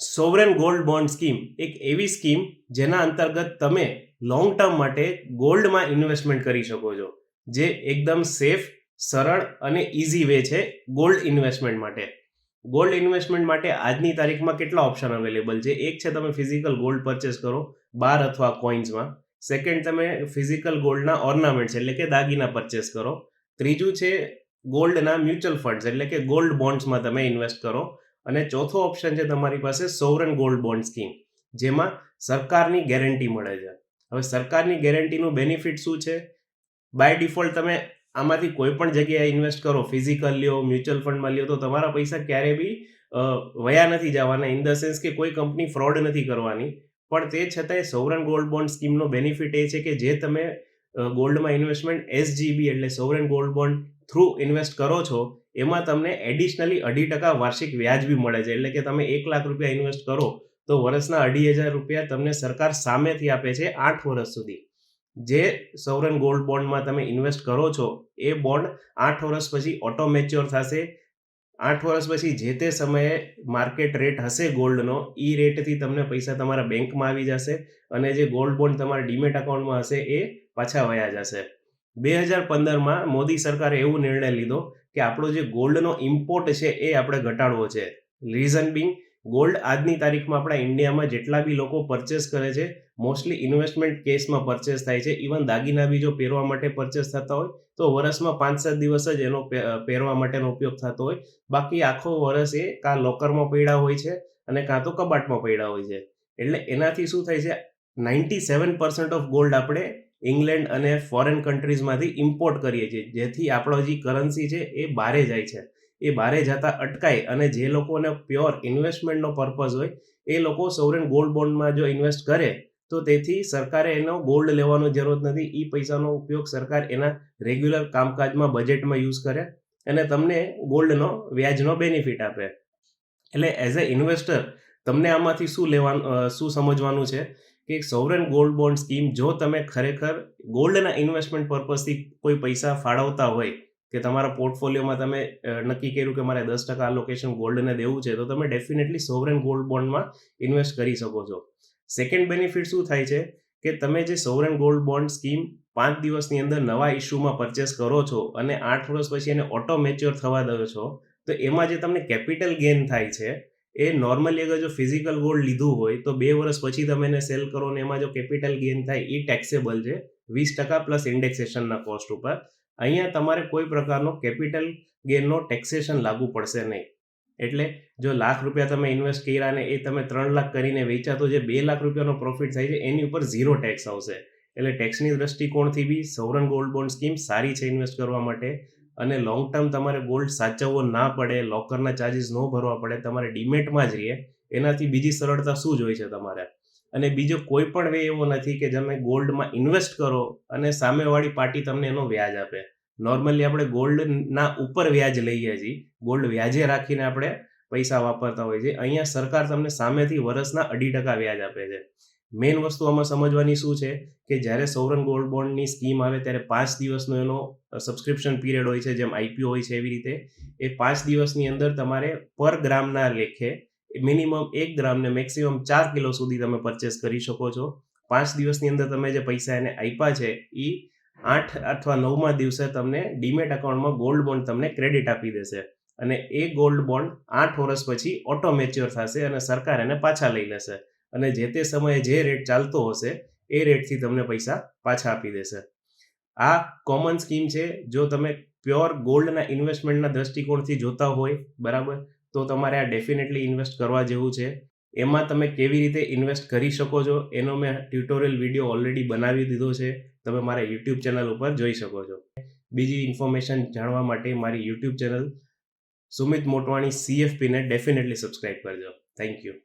Sovereign gold bond scheme એક એવી scheme જેના અંતર્ગત તમે લોંગ ટર્મ માટે ગોલ્ડમાં ઇન્વેસ્ટમેન્ટ કરી શકો છો, જે એકદમ સેફ, સરળ અને ઇઝી વે છે ગોલ્ડ ઇન્વેસ્ટમેન્ટ માટે. ગોલ્ડ ઇન્વેસ્ટમેન્ટ માટે આજની તારીખમાં કેટલા ઓપ્શન અવેલેબલ છે? એક છે તમે ફિઝિકલ ગોલ્ડ પરચેસ કરો બાર અથવા કોઇન્સમાં. સેકન્ડ, તમે ફિઝિકલ ગોલ્ડના ઓર્નામેન્ટ્સ એટલે કે દાગીના પરચેસ કરો. ત્રીજું છે ગોલ્ડના મ્યુચ્યુઅલ ફંડ્સ એટલે કે ગોલ્ડ બોન્ડ્સમાં તમે ઇન્વેસ્ટ કરો. અને ચોથો ઓપ્શન છે તમારી પાસે સોવરન ગોલ્ડ બોન્ડ સ્કીમ, જેમાં સરકારની ગેરંટી મળે છે. હવે સરકારની ગેરંટીનું બેનિફિટ શું છે? બાય ડિફોલ્ટ તમે આમાંથી કોઈ પણ જગ્યાએ ઇન્વેસ્ટ કરો, ફિઝિકલ લ્યો, મ્યુચ્યુઅલ ફંડમાં લ્યો, તો તમારા પૈસા ક્યારે બી વયા નથી જવાના. ઇન ધ સેન્સ કે કોઈ કંપની ફ્રોડ નથી કરવાની. પણ તે છતાંય સોવરન ગોલ્ડ બોન્ડ સ્કીમનો બેનિફિટ એ છે કે જે તમે ગોલ્ડમાં ઇન્વેસ્ટમેન્ટ એસજીબી એટલે sovereign gold bond through invest કરો છો, એમાં તમને એડિશનલી 2.5% વાર્ષિક વ્યાજ બી મળે છે. એટલે કે તમે 1 લાખ રૂપિયા ઇન્વેસ્ટ કરો તો વર્ષના 2,500 રૂપિયા તમને સરકાર સામેથી આપે છે 8 વર્ષ સુધી. જે સોવરન ગોલ્ડ બોન્ડમાં તમે ઇન્વેસ્ટ કરો છો એ બોન્ડ 8 વર્ષ પછી ઓટો મેચ્યોર થશે. 8 વર્ષ પછી જે તે સમયે માર્કેટ રેટ હશે ગોલ્ડનો, એ રેટથી તમને પૈસા તમારા બેંકમાં આવી જશે અને જે ગોલ્ડ બોન્ડ તમારા ડીમેટ અકાઉન્ટમાં હશે એ પાછા વયા જશે. 2015માં મોદી સરકારે એવો નિર્ણય લીધો કે આપણો જે ગોલ્ડનો ઇમ્પોર્ટ છે એ આપણે ઘટાડવો છે. રીઝન બિંગ, ગોલ્ડ આજની તારીખમાં આપણા ઇન્ડિયામાં જેટલા બી લોકો પરચેસ કરે છે, મોસ્ટલી ઇન્વેસ્ટમેન્ટ કેસમાં પરચેસ થાય છે. ઇવન દાગીના બી જો પહેરવા માટે પરચેસ થતા હોય તો વર્ષમાં 5-7 દિવસ જ એનો પહેરવા માટેનો ઉપયોગ થતો હોય. બાકી આખો વર્ષ એ કાં લોકરમાં પડ્યા હોય છે અને કાં તો કબાટમાં પડ્યા હોય છે. એટલે એનાથી શું થાય છે, 97% ઓફ ગોલ્ડ આપણે ઇંગ્લેન્ડ અને ફોરેન કન્ટ્રીઝમાંથી ઇમ્પોર્ટ કરીએ છીએ, જેથી આપણો જે કરન્સી છે એ બહારે જાય છે. એ બહારે જતા અટકાય અને જે લોકોને પ્યોર ઇન્વેસ્ટમેન્ટનો પર્પઝ હોય એ લોકો સોવરેન ગોલ્ડ બોન્ડમાં જો ઇન્વેસ્ટ કરે તો તેથી સરકારે એનો ગોલ્ડ લેવાની જરૂરત નથી. એ પૈસાનો ઉપયોગ સરકાર એના રેગ્યુલર કામકાજમાં, બજેટમાં યુઝ કરે અને તમને ગોલ્ડનો વ્યાજનો બેનિફિટ આપે. એટલે એઝ અ ઇન્વેસ્ટર તમને આમાંથી શું સમજવાનું છે કે સોવરેન ગોલ્ડ બોન્ડ સ્કીમ, જો તમે ખરેખર ગોલ્ડના ઇન્વેસ્ટમેન્ટ પર્પઝથી કોઈ પૈસા ફાળવતા હોય કે તમારા પોર્ટફોલિયોમાં તમે નક્કી કર્યું કે મારે 10% આલોકેશન ગોલ્ડને દેવું છે, તો તમે ડેફિનેટલી સોવરેન ગોલ્ડ બોન્ડમાં ઇન્વેસ્ટ કરી શકો છો. સેકન્ડ બેનિફિટ શું થાય છે કે તમે જે સોવરેન ગોલ્ડ બોન્ડ સ્કીમ 5 દિવસની અંદર નવા ઇસ્યુમાં પરચેસ કરો છો અને 8 વર્ષ પછી એને ઓટો મેચ્યોર થવા દો છો, તો એમાં જે તમને કેપિટલ ગેઇન થાય છે એ નોર્મલી અગર જો ફિઝિકલ ગોલ્ડ લીધું હોય તો 2 વર્ષ પછી તમે એને સેલ કરો ને એમાં જો કેપિટલ ગેઇન થાય એ ટેક્સેબલ છે 20% પ્લસ ઇન્ડેક્સેશનના કોસ્ટ ઉપર. અહીંયા તમારે કોઈ પ્રકારનો કેપિટલ ગેઇનનો ટેક્સેશન લાગુ પડશે નહીં. એટલે જો લાખ રૂપિયા તમે ઇન્વેસ્ટ કર્યા ને એ તમે 3 લાખ કરીને વેચ્યા, તો જે 2 લાખ રૂપિયાનો પ્રોફિટ થાય છે એની ઉપર 0 ટેક્સ આવશે. એટલે ટેક્સની દ્રષ્ટિકોણથી બી સોવરન ગોલ્ડ બોન્ડ સ્કીમ સારી છે ઇન્વેસ્ટ કરવા માટે. અને લોંગ ટર્મ તમારે ગોલ્ડ સાચવવો ના પડે, લોકરના ચાર્જીસ ન ભરવા પડે, તમારે ડીમેટમાં જ રહીએ. એનાથી બીજી સરળતા શું જ હોય છે તમારે? અને બીજો કોઈ પણ વે એવો નથી કે તમે ગોલ્ડમાં ઇન્વેસ્ટ કરો અને સામેવાળી પાર્ટી તમને એનો વ્યાજ આપે. નોર્મલી આપણે ગોલ્ડના ઉપર વ્યાજ લઈએ છીએ, ગોલ્ડ વ્યાજે રાખીને આપણે પૈસા વાપરતા હોય છે. અહીંયા સરકાર તમને સામેથી વર્ષના 2.5% વ્યાજ આપે છે. મેઇન વસ્તુ આમાં સમજવાની શું છે કે જ્યારે સોવરન ગોલ્ડ બોન્ડની સ્કીમ આવે ત્યારે 5 દિવસનો એનો સબસ્ક્રિપ્શન પીરિયડ હોય છે, જેમ આઈપીઓ હોય છે એવી રીતે. એ 5 દિવસની અંદર તમારે પર ગ્રામના લેખે મિનિમમ 1 ગ્રામને મેક્સિમમ 4 કિલો સુધી તમે પરચેસ કરી શકો છો. 5 દિવસની અંદર તમે જે પૈસા એને આપ્યા છે એ 8 અથવા 9મા દિવસે તમને ડીમેટ અકાઉન્ટમાં ગોલ્ડ બોન્ડ તમને ક્રેડિટ આપી દેશે અને એ ગોલ્ડ બોન્ડ 8 વર્ષ પછી ઓટો મેચ્યોર થશે અને સરકાર એને પાછા લઈ લેશે અને જે તે સમયે જે રેટ ચાલતો હશે એ રેટથી તમને પૈસા પાછા આપી દેશે. આ કોમન સ્કીમ છે. જો તમે પ્યોર ગોલ્ડના ઇન્વેસ્ટમેન્ટના દ્રષ્ટિકોણથી જોતા હોય, બરાબર, તો તમારે આ ડેફિનેટલી ઇન્વેસ્ટ કરવા જેવું છે. એમાં તમે કેવી રીતે ઇન્વેસ્ટ કરી શકો છો એનો મેં ટ્યુટોરિયલ વિડીયો ઓલરેડી બનાવી દીધો છે, તમે મારા યુટ્યુબ ચેનલ ઉપર જોઈ શકો છો. બીજી ઇન્ફોર્મેશન જાણવા માટે મારી YouTube channel Sumit Motwani CFP ને ડેફિનેટલી સબસ્ક્રાઇબ કરજો. Thank you.